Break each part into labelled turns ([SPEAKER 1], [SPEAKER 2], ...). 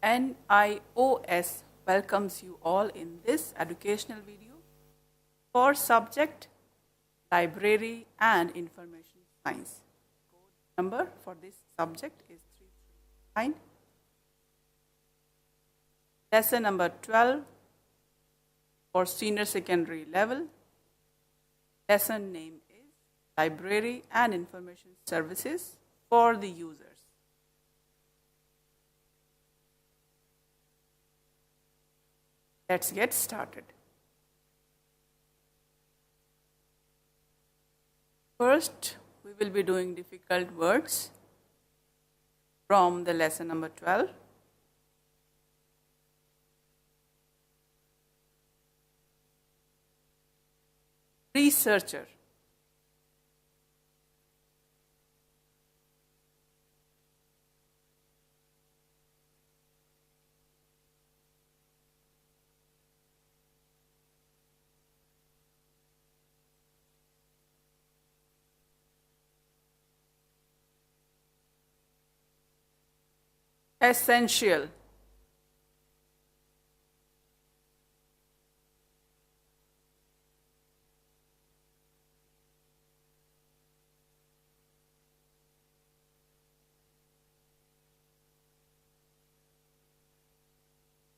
[SPEAKER 1] NIOS welcomes you all in this educational video for subject Library and Information Science. Code number for this subject is 339. Lesson number 12 for senior secondary level. Lesson name is Library and Information Services for the users. Let's get started. First, we will be doing difficult words from the lesson number 12. Researcher. Essential.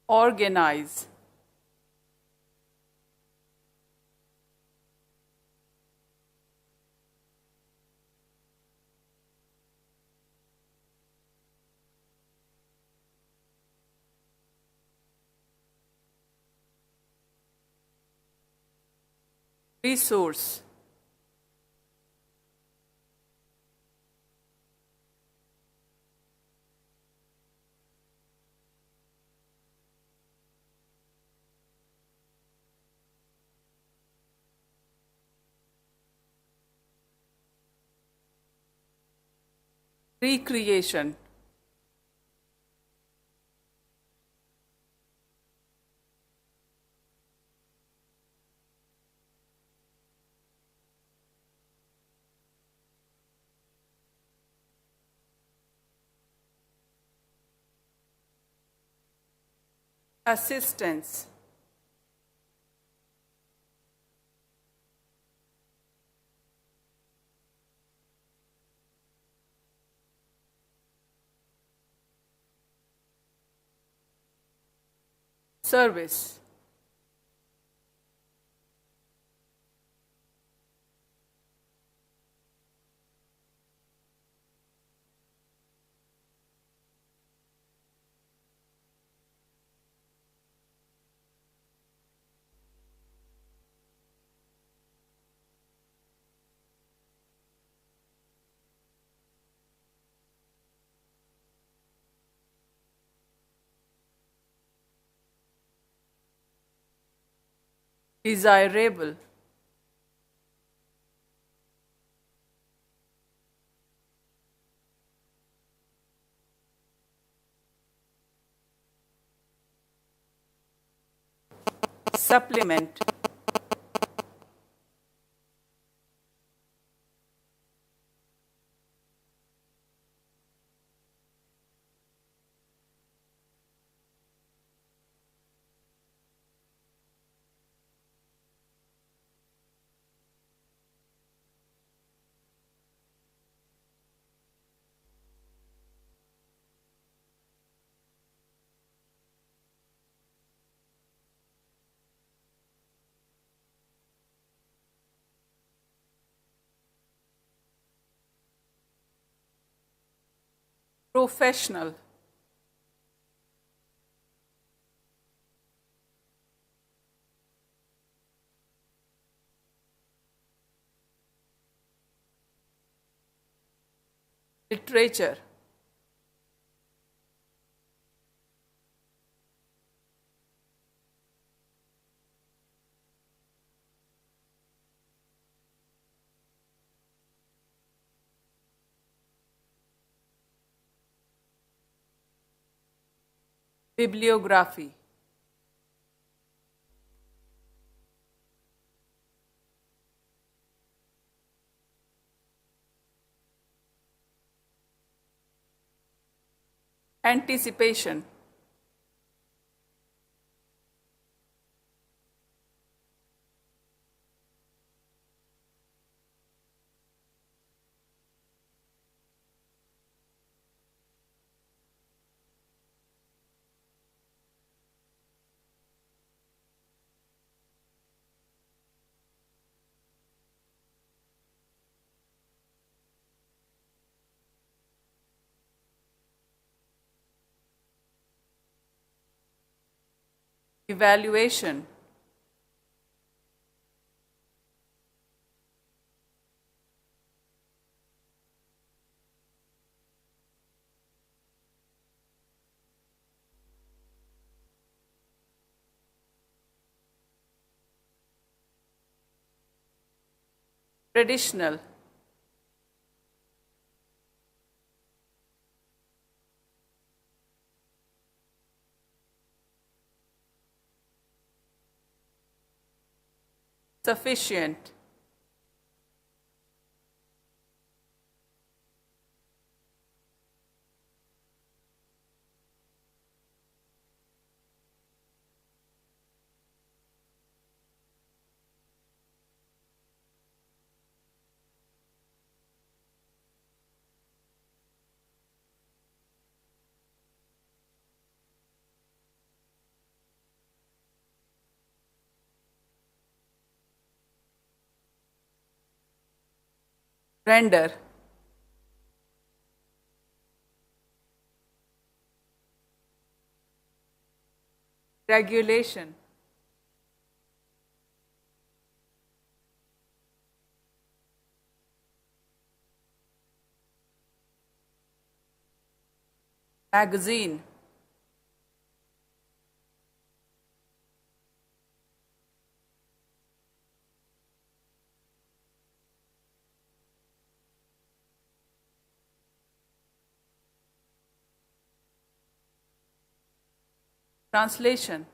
[SPEAKER 1] Organize. Resource. Recreation. Assistance. Service. Desirable. Supplement. Professional. Literature. Bibliography. Anticipation. evaluation, traditional, sufficient, render, regulation, magazine, translation,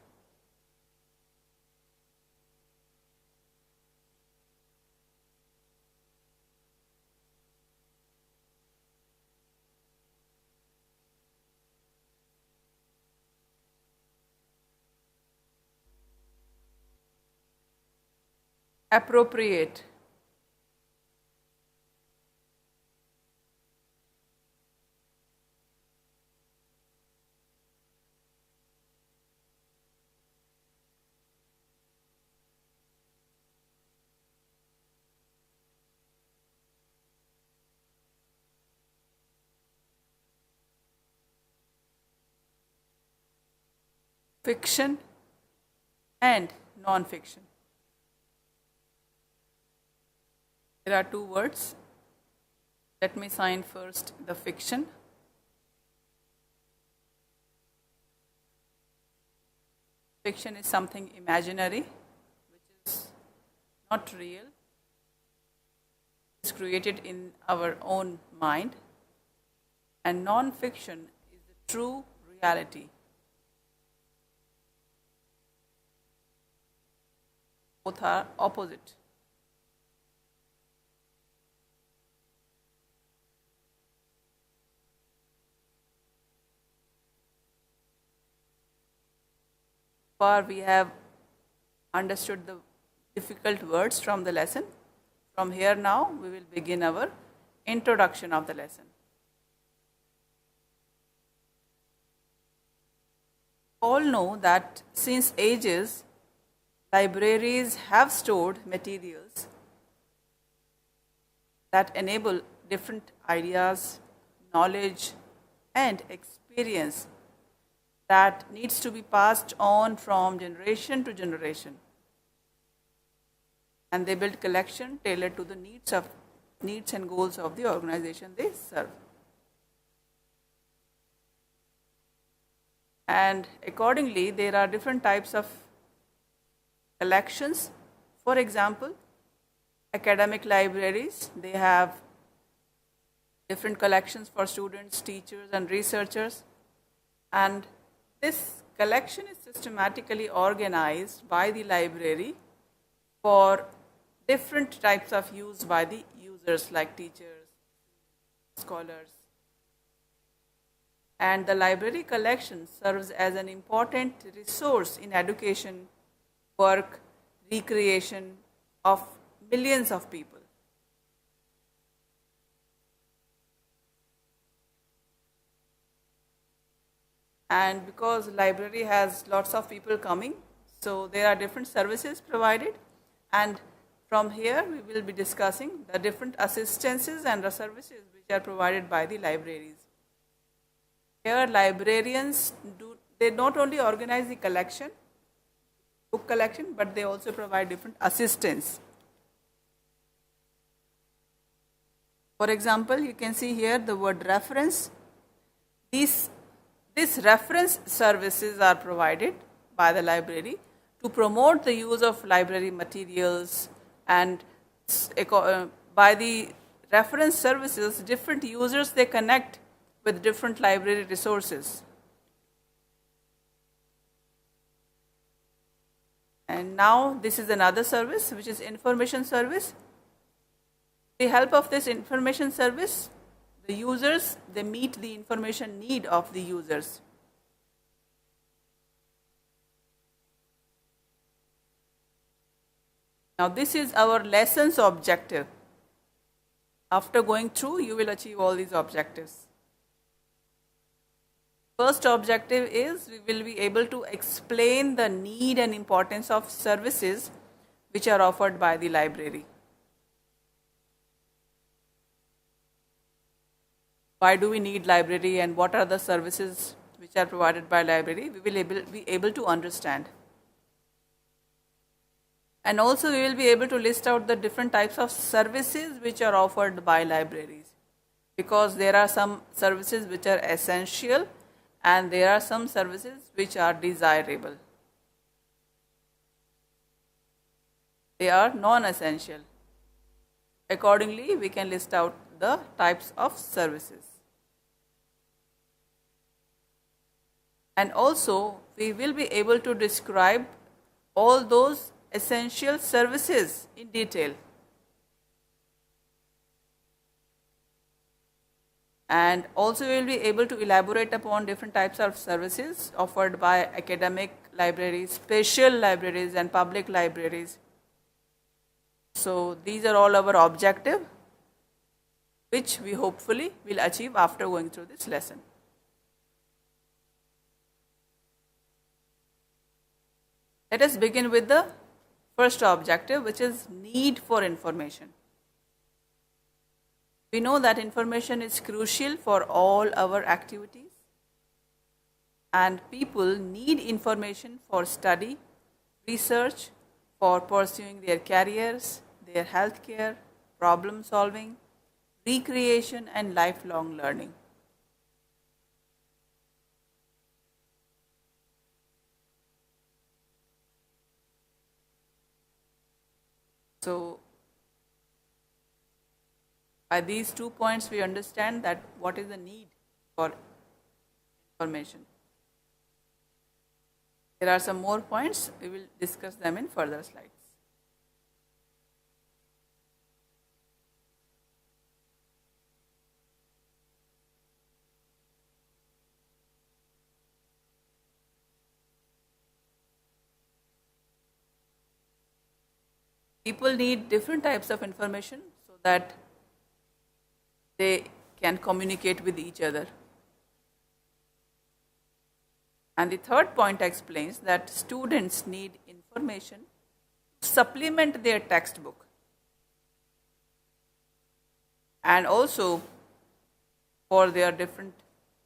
[SPEAKER 1] appropriate, fiction, and non-fiction. There are two words. Let me sign first the fiction. Fiction is something imaginary, which is not real. It's created in our own mind. And non-fiction is the true reality. Both are opposite. Far we have understood the difficult words from the lesson. From here now, we will begin our introduction of the lesson. All know that since ages, libraries have stored materials that enable different ideas, knowledge, and experience that needs to be passed on from generation to generation. And they build collection tailored to the needs and goals of the organization they serve. And accordingly, there are different types of collections. For example, academic libraries, they have different collections for students, teachers, and researchers. And this collection is systematically organized by the library for different types of use by the users like teachers, scholars. And the library collection serves as an important resource in education, work, recreation of millions of people. And because library has lots of people coming, so there are different services provided, and from here we will be discussing the different assistances and the services which are provided by the libraries. Here librarians they not only organize the collection, book collection, but they also provide different assistance. For example, you can see here the word reference. These reference services are provided by the library to promote the use of library materials, and by the reference services, different users, they connect with different library resources. And now this is another service, which is information service. With the help of this information service, the users, they meet the information need of the users. Now this is our lessons objective. After going through, you will achieve all these objectives. First objective is we will be able to explain the need and importance of services which are offered by the library. Why do we need library and what are the services which are provided by library? We will be able to understand. And also we will be able to list out the different types of services which are offered by libraries, because there are some services which are essential and there are some services which are desirable. They are non-essential. Accordingly, we can list out the types of services. And also, we will be able to describe all those essential services in detail. And also we will be able to elaborate upon different types of services offered by academic libraries, special libraries and public libraries. So these are all our objectives, which we hopefully will achieve after going through this lesson. Let us begin with the first objective, which is need for information. We know that information is crucial for all our activities, and people need information for study, research, for pursuing their careers, their health care, problem solving, recreation and lifelong learning. So by these 2 points, we understand that what is the need for information. There are some more points. We will discuss them in further slides. People need different types of information so that they can communicate with each other. And the third point explains that students need information to supplement their textbook and also for their different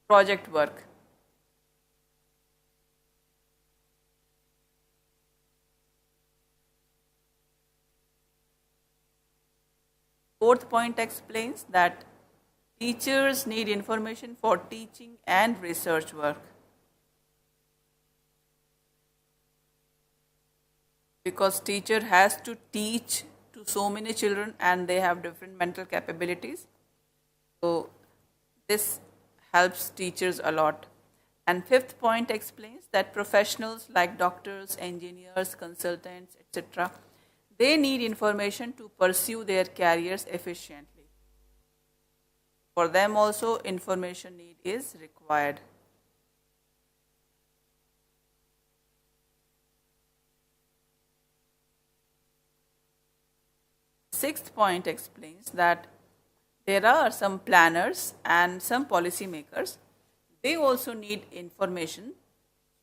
[SPEAKER 1] project work. Fourth point explains that teachers need information for teaching and research work. Because teacher has to teach to so many children and they have different mental capabilities. So this helps teachers a lot. And fifth point explains that professionals like doctors, engineers, consultants, etc., they need information to pursue their careers efficiently. For them also, information need is required. Sixth point explains that there are some planners and some policy makers. They also need information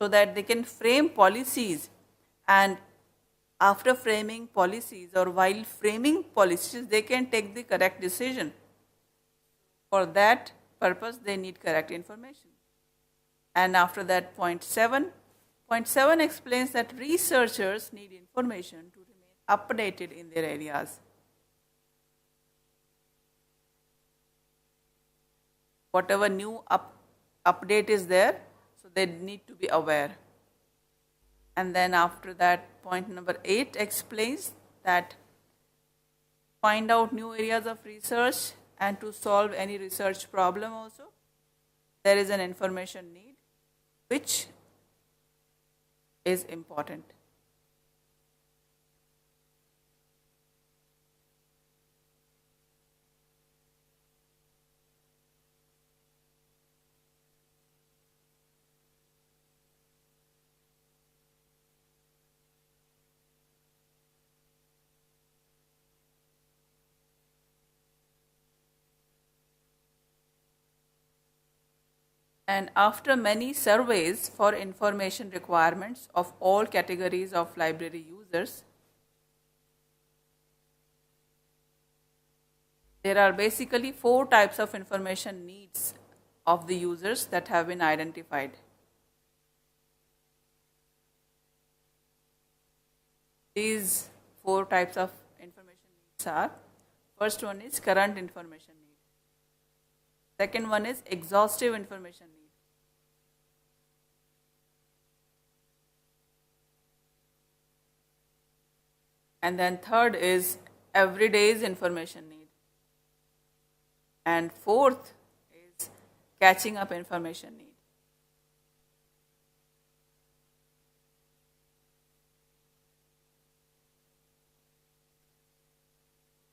[SPEAKER 1] so that they can frame policies, and after framing policies or while framing policies, they can take the correct decision. For that purpose, they need correct information. And after that, point 7, Point 7 explains that researchers need information to remain updated in their areas. Whatever new update is there, so they need to be aware. And then after that, point number 8 explains that find out new areas of research and to solve any research problem also, there is an information need which is important. And after many surveys for information requirements of all categories of library users, there are basically 4 types of information needs of the users that have been identified. These 4 types of information needs are, first one is current information need. Second one is exhaustive information need. And then third is everyday's information need. And fourth is catching up information need.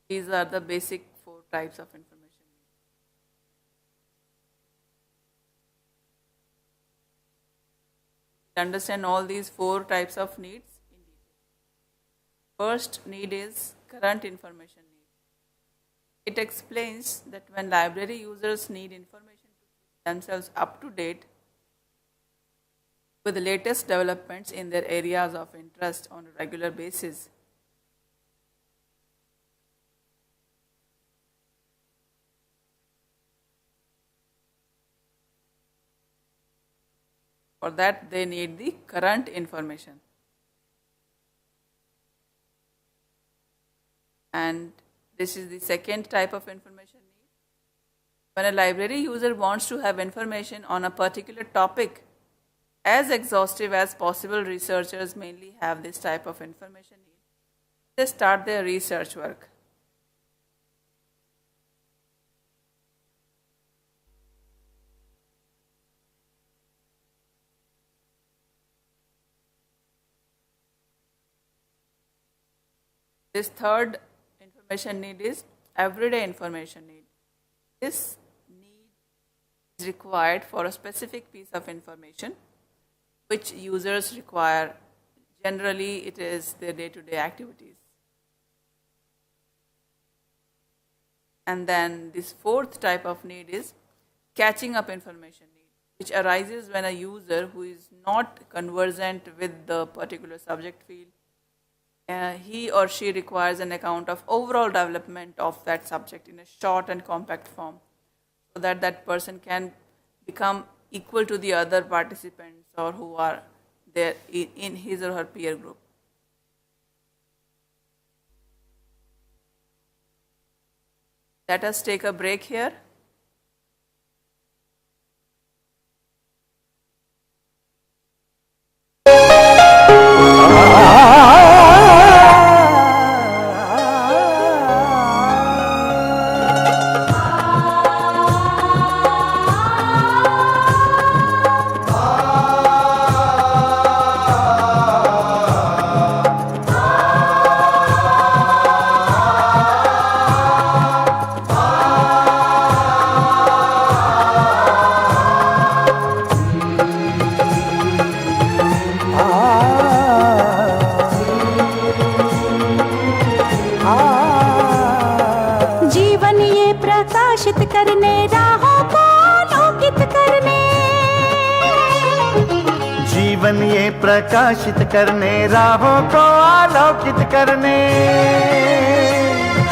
[SPEAKER 1] These are the basic 4 types of information need. Understand all these 4 types of needs. First need is current information need. It explains that when library users need information to keep themselves up to date with the latest developments in their areas of interest on a regular basis, for that they need the current information. And this is the second type of information need. When a library user wants to have information on a particular topic, as exhaustive as possible, researchers mainly have this type of information need. They start their research work. This third information need is everyday information need. This need is required for a specific piece of information which users require. Generally, it is their day-to-day activities. And then this fourth type of need is catching up information need, which arises when a user who is not conversant with the particular subject field, he or she requires an account of overall development of that subject in a short and compact form, so that that person can become equal to the other participants or who are there in his or her peer group. Let us take a break here.
[SPEAKER 2] करने राहों को आलोकित करने, जीवन ये प्रकाशित करने राहों को आलोकित करने,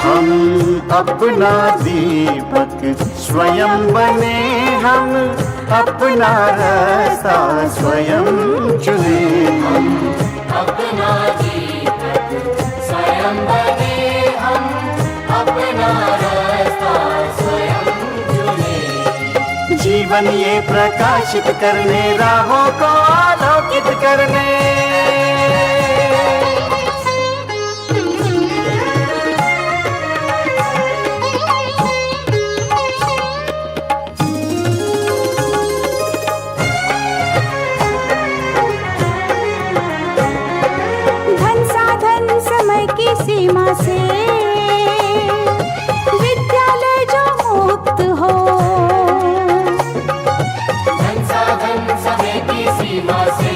[SPEAKER 2] हम अपना दीपक स्वयं बने, हम अपना रास्ता स्वयं चुने।
[SPEAKER 3] हम अपना जीवन स्वयं बने, हम अपना रास्ता स्वयं चुने।
[SPEAKER 2] जीवन ये प्रकाशित करने, राहों को आलोकित करने।
[SPEAKER 4] सीमा से विद्यालय जो मुक्त हो,
[SPEAKER 3] धन साधन समय की सीमा से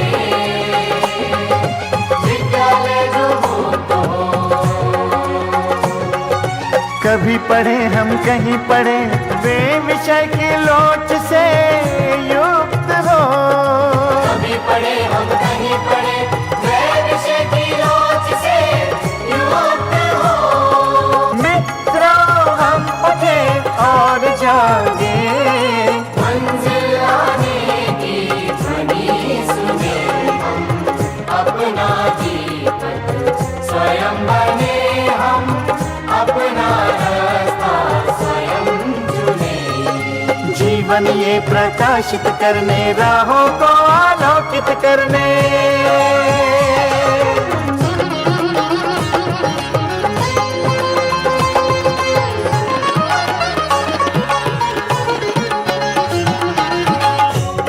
[SPEAKER 3] विद्यालय जो मुक्त हो।
[SPEAKER 2] कभी पढ़े हम कहीं पढ़े, वे विषय की लोच से युक्त हो।
[SPEAKER 3] कभी पढ़े हम कहीं पढ़े, वे विषय की लोच से युक्त हो।
[SPEAKER 2] मित्रों हम उठे और जागे,
[SPEAKER 3] मंजिल आने की ध्वनि सुने। हम अपना जीवन स्वयं बने, हम अपना रास्ता स्वयं चुने।
[SPEAKER 2] जीवन ये प्रकाशित करने, राहों को आलोकित करने।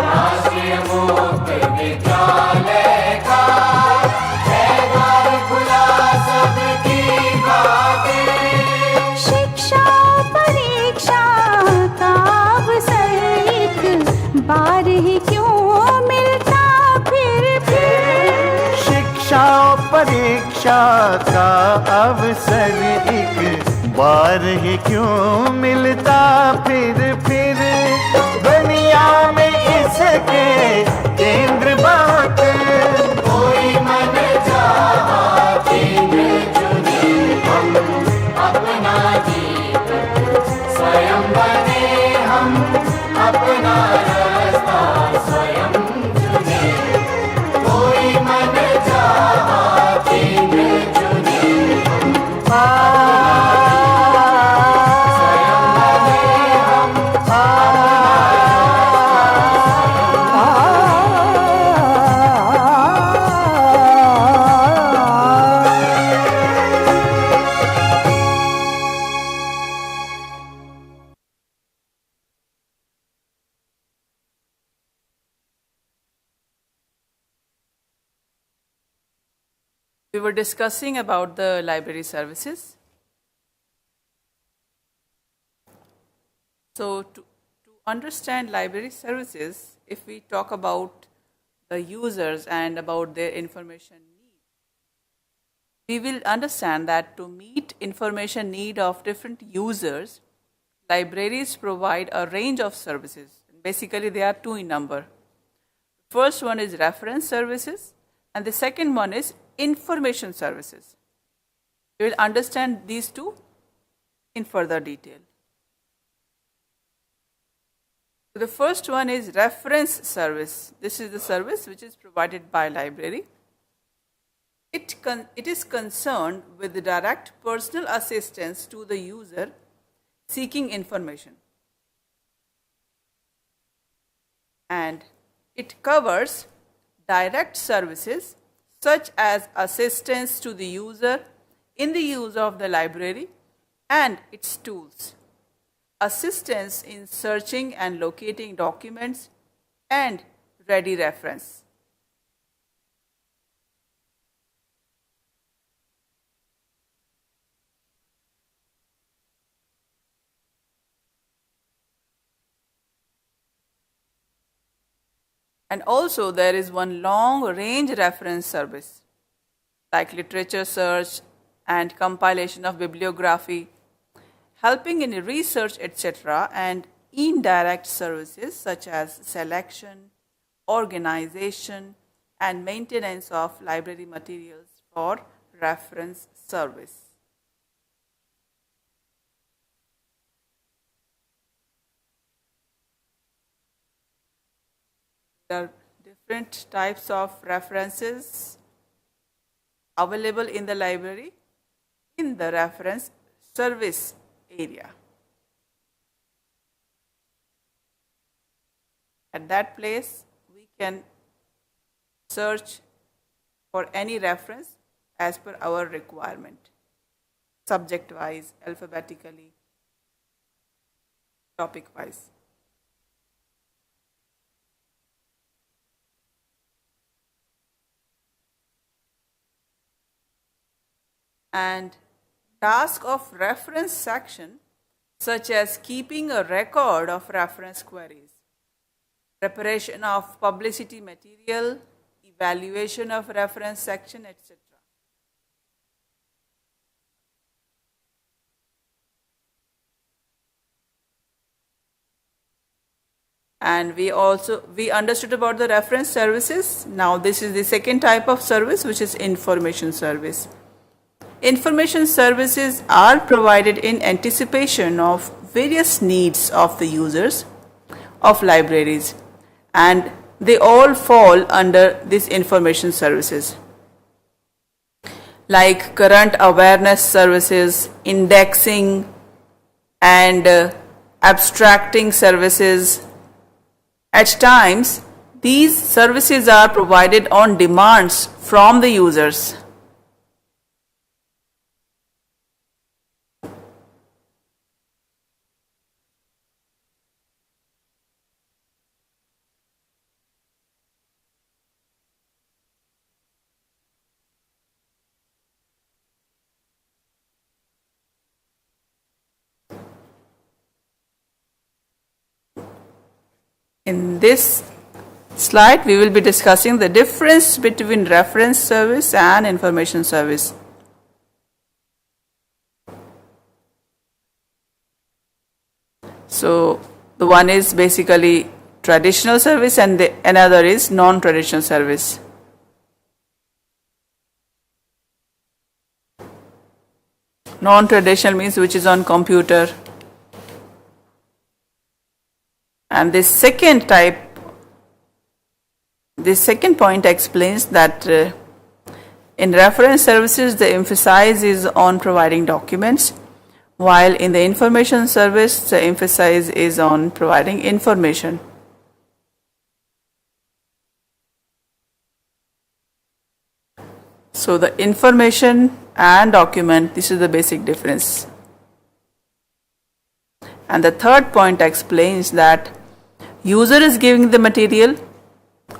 [SPEAKER 3] राष्ट्रीय मुक्त विद्यालय का है द्वार खुला सबकी बातें।
[SPEAKER 4] शिक्षा परीक्षा का अवसर एक बार ही क्यों मिलता फिर।
[SPEAKER 2] शिक्षा और परीक्षा का अवसर एक बार ही क्यों मिलता फिर। दुनिया में इसके केंद्र बाटे,
[SPEAKER 3] कोई मन चाहा केंद्र चुने। हम अपना जीवन स्वयं बने, हम अपना रास्ता स्वयं चुने। कोई मन चाहा केंद्र चुने। स्वयं बने, हम
[SPEAKER 1] We were discussing about the library services. So to understand library services, if we talk about the users and about their information needs, we will understand that to meet information need of different users, libraries provide a range of services. Basically, they are two in number. First one is reference services, and the second one is information services. We will understand these two in further detail. So the first one is reference service. This is the service which is provided by library. It is concerned with the direct personal assistance to the user seeking information. And it covers direct services such as assistance to the user in the use of the library and its tools, assistance in searching and locating documents, and ready reference. And also there is one long range reference service like literature search and compilation of bibliography, helping in research, etc., and indirect services such as selection, organization, and maintenance of library materials for reference service. There are different types of references available in the library in the reference service area. At that place, we can search for any reference as per our requirement, subject-wise, alphabetically, topic-wise. And task of reference section, such as keeping a record of reference queries, preparation of publicity material, evaluation of reference section, etc. And we understood about the reference services. Now this is the second type of service, which is information service. Information services are provided in anticipation of various needs of the users of libraries, and they all fall under these information services, like current awareness services, indexing, and abstracting services. At times, these services are provided on demands from the users. In this slide, we will be discussing the difference between reference service and information service. So, the one is basically traditional service and another is non-traditional service. Non-traditional means which is on computer. And this second point explains that in reference services, the emphasis is on providing documents, while in the information service, the emphasis is on providing information. So the information and document, this is the basic difference. And the third point explains that user is giving the material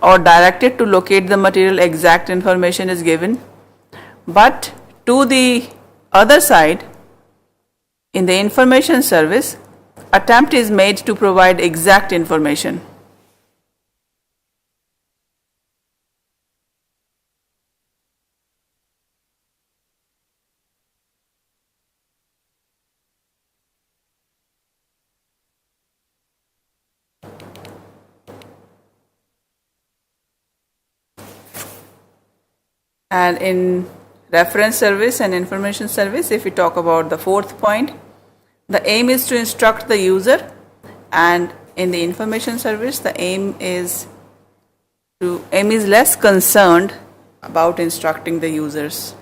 [SPEAKER 1] or directed to locate the material, exact information is given, but to the other side, in the information service, attempt is made to provide exact information. And in reference service and information service, if we talk about the fourth point, the aim is to instruct the user, and in the information service, the aim is less concerned about instructing the users.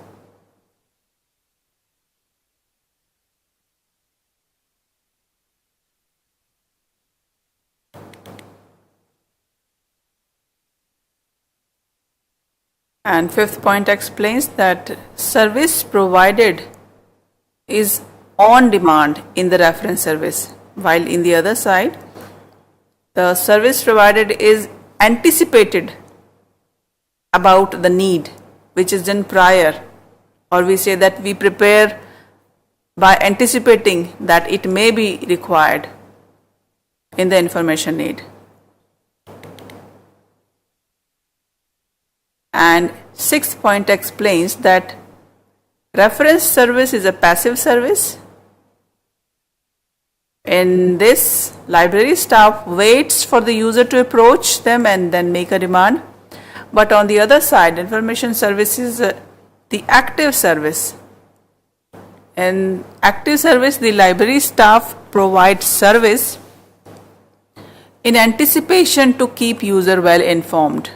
[SPEAKER 1] And fifth point explains that service provided is on demand in the reference service, while in the other side, the service provided is anticipated about the need, which is done prior, or we say that we prepare by anticipating that it may be required in the information need. And sixth point explains that reference service is a passive service. In this, library staff waits for the user to approach them and then make a demand. But on the other side, information service is the active service. In active service, the library staff provides service in anticipation to keep user well informed.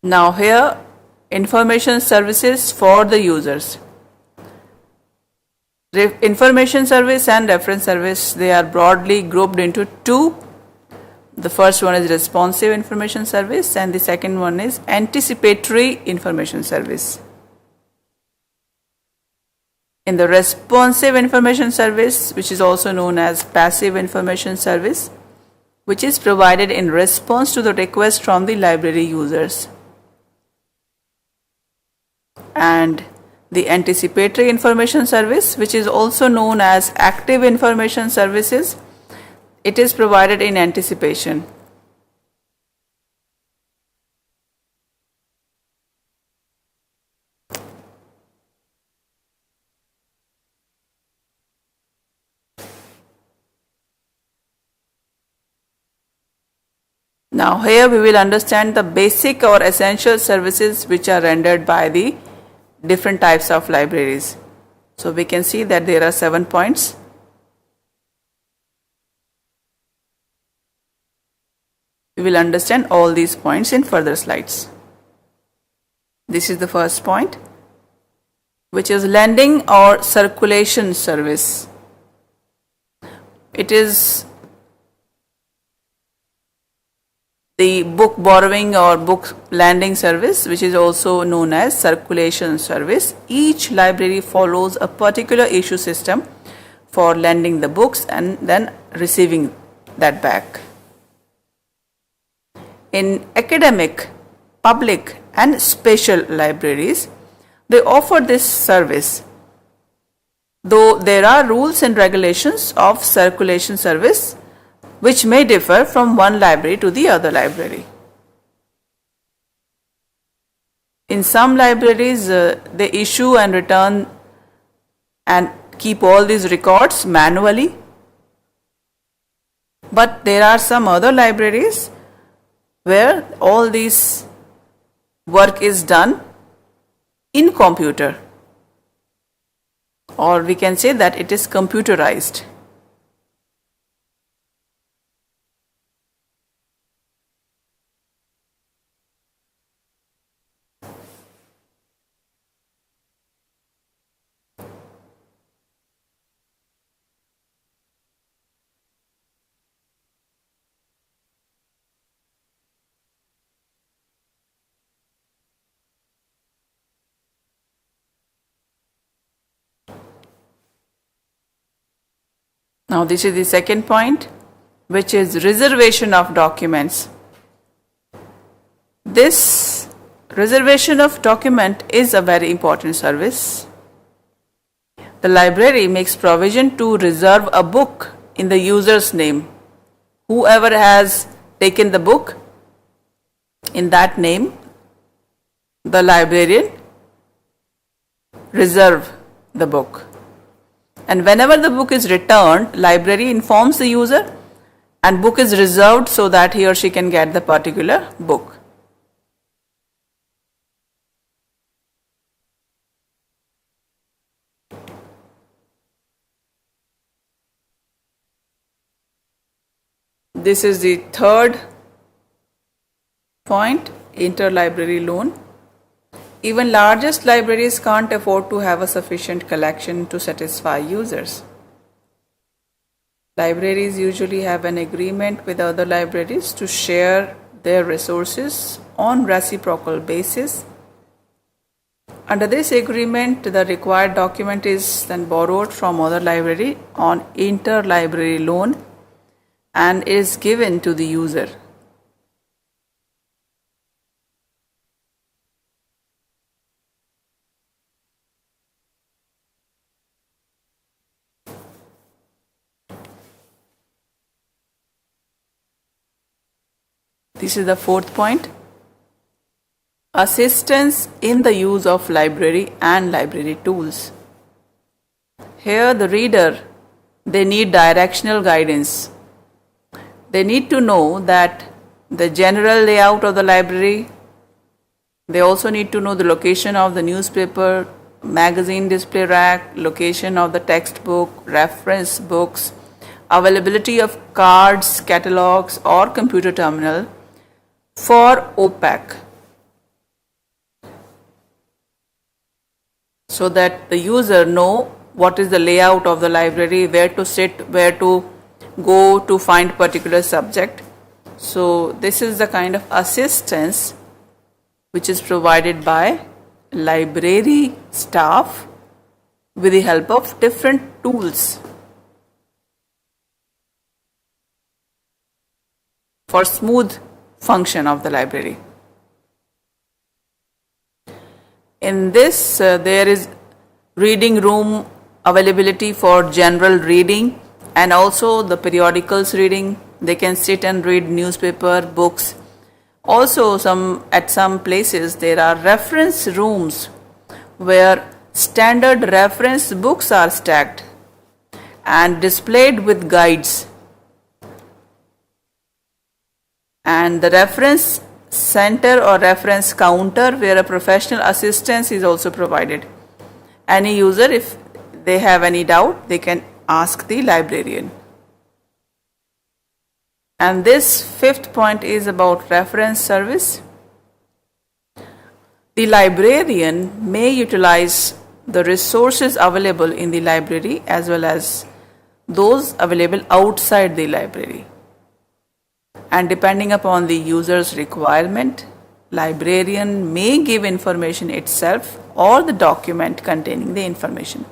[SPEAKER 1] Now here, information services for the users. Information service and reference service, they are broadly grouped into two. The first one is responsive information service and the second one is anticipatory information service. In the responsive information service, which is also known as passive information service, which is provided in response to the request from the library users. And the anticipatory information service, which is also known as active information services, it is provided in anticipation. Now here we will understand the basic or essential services which are rendered by the different types of libraries. So we can see that there are 7 points. We will understand all these points in further slides. This is the first point, which is lending or circulation service. It is the book borrowing or book lending service, which is also known as circulation service. Each library follows a particular issue system for lending the books and then receiving that back. In academic, public and special libraries, they offer this service, though there are rules and regulations of circulation service which may differ from one library to the other library. In some libraries, they issue and return and keep all these records manually. But there are some other libraries where all this work is done in computer, or we can say that it is computerized. Now this is the second point, which is reservation of documents. This reservation of document is a very important service. The library makes provision to reserve a book in the user's name. Whoever has taken the book, in that name, the librarian reserve the book. And whenever the book is returned, library informs the user and book is reserved so that he or she can get the particular book. This is the third point, interlibrary loan. Even largest libraries can't afford to have a sufficient collection to satisfy users. Libraries usually have an agreement with other libraries to share their resources on reciprocal basis. Under this agreement, the required document is then borrowed from other library on interlibrary loan and is given to the user. This is the fourth point. Assistance in the use of library and library tools. Here the reader, they need directional guidance. They need to know that the general layout of the library, They also need to know the location of the newspaper, magazine display rack, location of the textbook, reference books, availability of cards, catalogs, or computer terminal for OPAC, so that the user know what is the layout of the library, where to sit, where to go to find particular subject. So this is the kind of assistance which is provided by library staff with the help of different tools for smooth function of the library. In this, there is reading room availability for general reading and also the periodicals reading. They can sit and read newspaper, books. Also, at some places there are reference rooms where standard reference books are stacked and displayed with guides. And the reference center or reference counter where a professional assistance is also provided. Any user, if they have any doubt, they can ask the librarian. And this fifth point is about reference service. The librarian may utilize the resources available in the library as well as those available outside the library. And depending upon the user's requirement, librarian may give information itself or the document containing the information.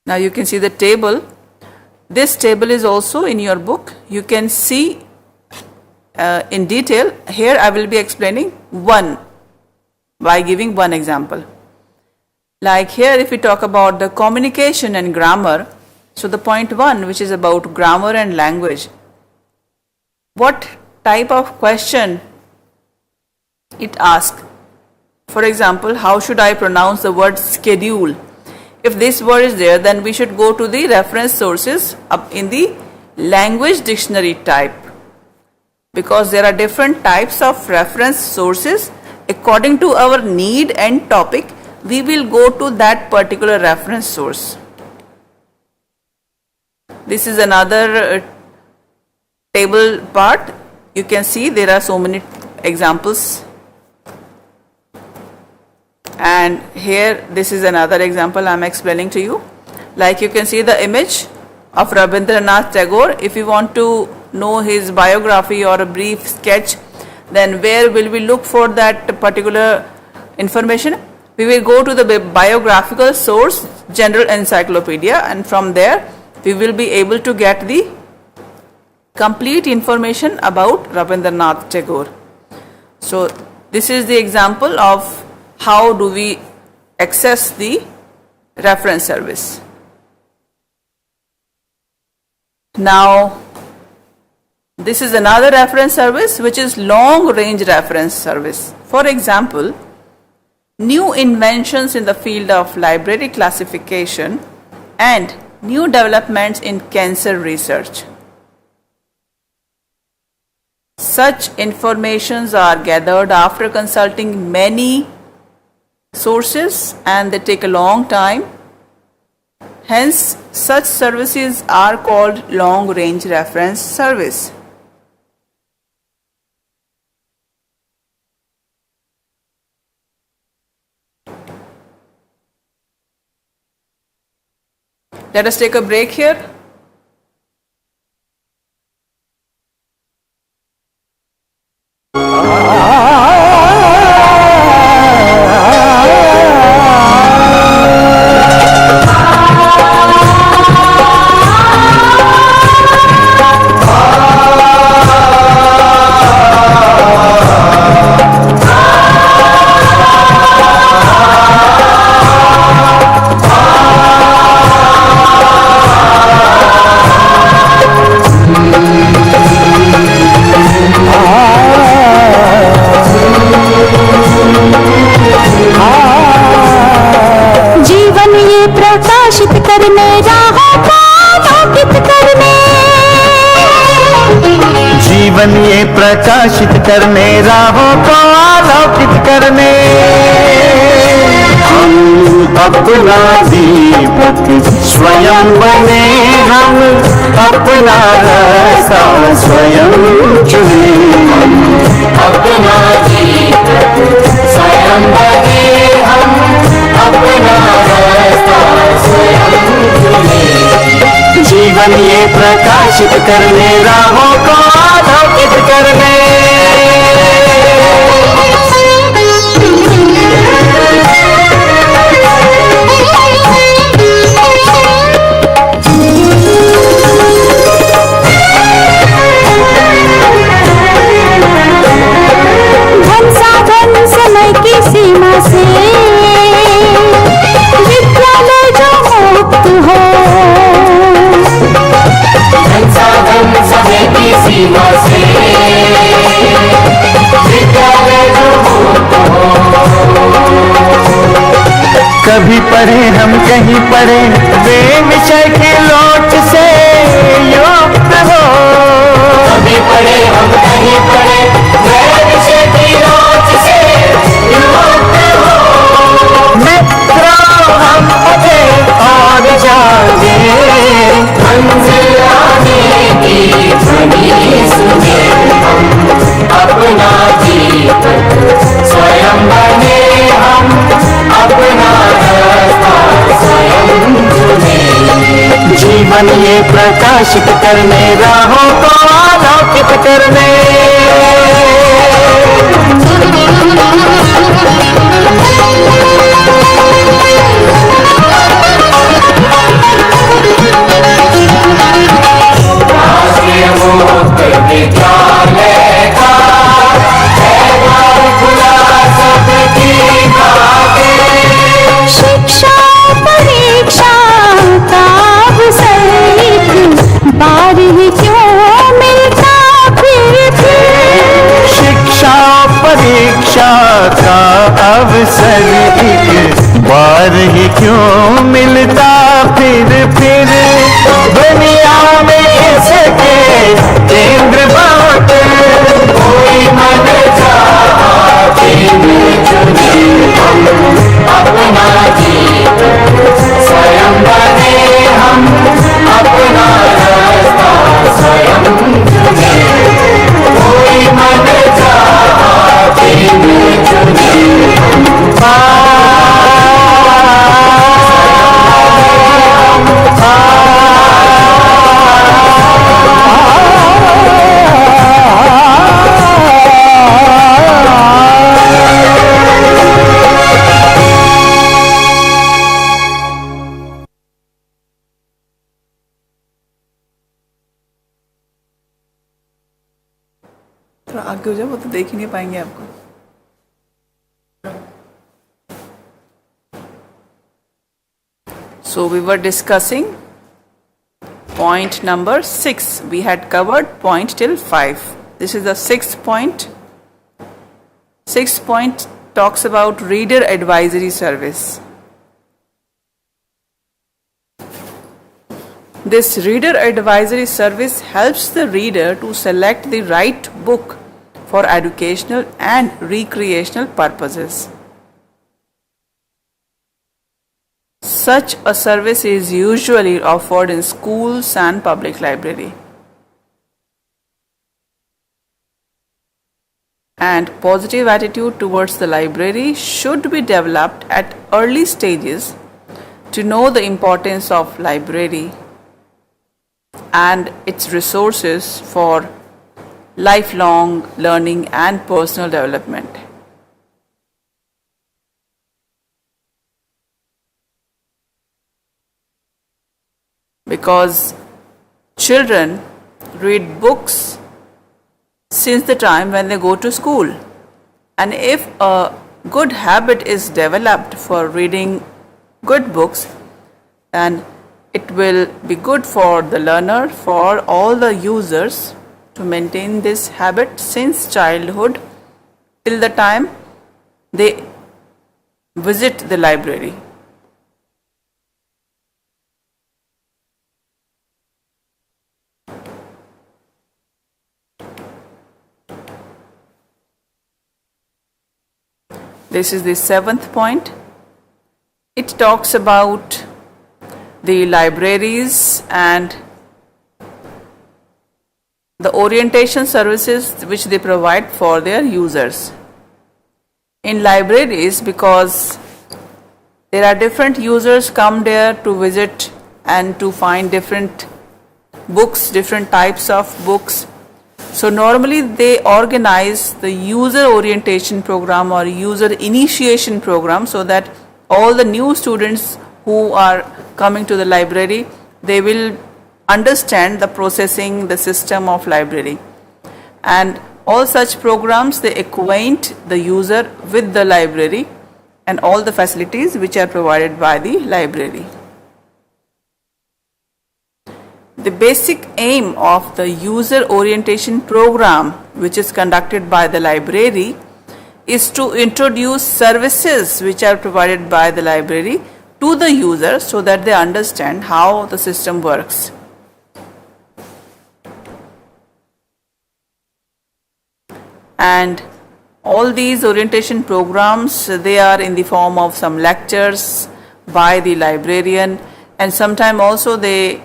[SPEAKER 1] Now you can see the table. This table is also in your book. You can see in detail. Here I will be explaining one by giving one example. Like here, if we talk about the communication and grammar, so the point 1, which is about grammar and language, what type of question it asks? For example, how should I pronounce the word schedule? If this word is there, then we should go to the reference sources up in the language dictionary type, because there are different types of reference sources. According to our need and topic, we will go to that particular reference source. This is another table part. You can see there are so many examples. And here, this is another example I am explaining to you. Like you can see the image of Rabindranath Tagore. If you want to know his biography or a brief sketch, then where will we look for that particular information? We will go to the biographical source, General Encyclopedia, and from there we will be able to get the complete information about Rabindranath Tagore. So this is the example of how do we access the reference service. Now, this is another reference service, which is long range reference service. For example, new inventions in the field of library classification and new developments in cancer research. Such informations are gathered after consulting many sources and they take a long time. Hence, such services are called long range reference service. Let us take a break here.
[SPEAKER 2] जीवन ये प्रकाशित करने, राहों को आलोकित करने। हम अपना दीपक स्वयं बने, हम अपना रास्ता स्वयं चुने।
[SPEAKER 3] अपना दीपक स्वयं बने, हम अपना रास्ता स्वयं चुने।
[SPEAKER 2] जीवन ये प्रकाशित करने, राहों को आलोकित करने।
[SPEAKER 4] धन साधन समय की सीमा से विद्यालय जो मुक्त हो,
[SPEAKER 3] संसाधन समय की सीमा से विद्यालय जो मुक्त हो।
[SPEAKER 2] कभी पढ़े हम कहीं पढ़े, वे विषय की लोच से युक्त हो।
[SPEAKER 3] कभी पढ़े हम कहीं पढ़े, वह विषय की लोच से युक्त हो।
[SPEAKER 2] मित्रों हम उठे और जागे,
[SPEAKER 3] मंजिल आने की ध्वनि सुने। हम अपना दीपक स्वयं बने, हम अपना रास्ता स्वयं चुने।
[SPEAKER 2] जीवन ये प्रकाशित करने, राहों को आलोकित करने।
[SPEAKER 3] राष्ट्रीय मुक्त विद्यालय का द्वार खुला सबकी खातिर।
[SPEAKER 4] शिक्षा परीक्षा का अवसर एक बार ही क्यों मिलता फिर।
[SPEAKER 2] शिक्षा परीक्षा का अवसर एक बार ही क्यों मिलता फिर। दुनिया में इसके केंद्र बाटे,
[SPEAKER 3] कोई मन चाहा केंद्र चुने। हम अपना दीपक स्वयं बने, हम अपना रास्ता स्वयं चुने। कोई मन चाहा केंद्र चुने।
[SPEAKER 1] थोड़ा आगे हो जाओ, वो तो देख ही नहीं पाएंगे आपको। So we were discussing point number 6. We had covered point till 5. This is the 6th point. 6th point talks about reader advisory service. This reader advisory service helps the reader to select the right book for educational and recreational purposes. Such a service is usually offered in schools and public library. And positive attitude towards the library should be developed at early stages to know the importance of library and its resources for lifelong learning and personal development. Because children read books since the time when they go to school, and if a good habit is developed for reading good books, then it will be good for the learner, for all the users, to maintain this habit since childhood till the time they visit the library. This is the 7th point. It talks about the libraries and the orientation services which they provide for their users. In libraries, because there are different users come there to visit and to find different books, different types of books. So normally they organize the user orientation program or user initiation program so that all the new students who are coming to the library, they will understand the processing, the system of library. And all such programs, they acquaint the user with the library and all the facilities which are provided by the library. The basic aim of the user orientation program, which is conducted by the library, is to introduce services which are provided by the library to the user so that they understand how the system works. And all these orientation programs, they are in the form of some lectures by the librarian, and sometimes also they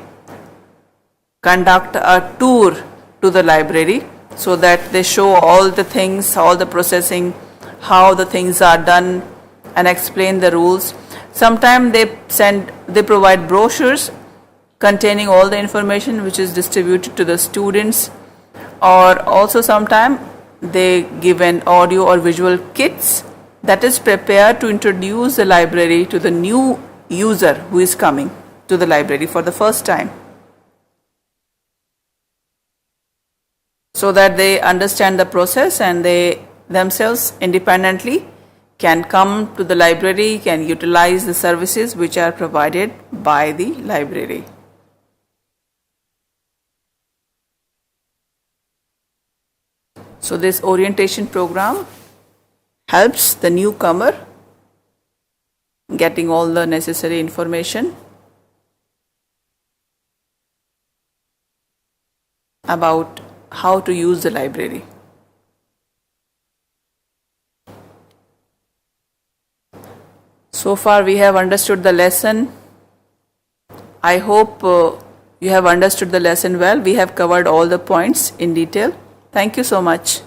[SPEAKER 1] conduct a tour to the library so that they show all the things, all the processing, how the things are done, and explain the rules. Sometimes they provide brochures containing all the information which is distributed to the students, or also sometimes they give an audio or visual kits that is prepared to introduce the library to the new user who is coming to the library for the first time, so that they understand the process and they themselves independently can come to the library, can utilize the services which are provided by the library. So this orientation program helps the newcomer getting all the necessary information about how to use the library. So far we have understood the lesson. I hope you have understood the lesson well. We have covered all the points in detail. Thank you so much.